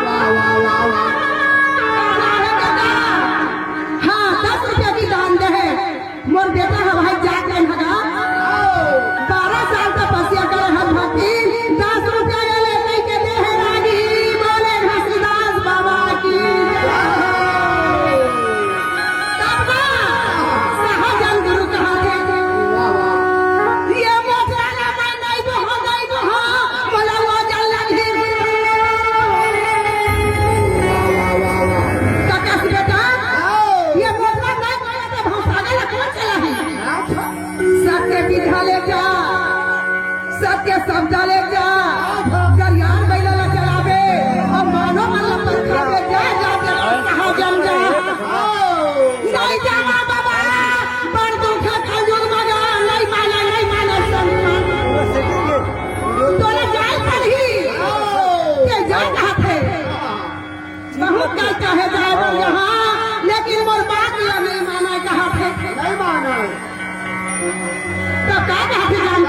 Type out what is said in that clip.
वाह वाह वाह वाह। हाँ 10 रुपया की दान दे मोर बेटा हवाई जात में भगा 12 साल का पसिया करे हम भक्ति 10 रुपया ले लेके के दे है रानी बोले घसीदास बाबा की तब सहजन गुरु कहा थे ये मोटरा ना मैं नहीं तो बोला वो जल्ला धीर ककस बेटा ये मोटरा नहीं बोला तो भौसागा कौन चला है सत्य विधा ले जा सत्य शब्द ले जा करियान बैला ला चलावे और मानो मतलब पर खावे जा कहा जम जा नहीं जावा बाबा पर दुख खजूर मगा नहीं माना संत तोरे जाए पड़ी के जा कहा थे बहुत कहता है जाए यहाँ लेकिन मोर बात ये नहीं माना कहा थे नहीं माना तो क्या कहा थे जान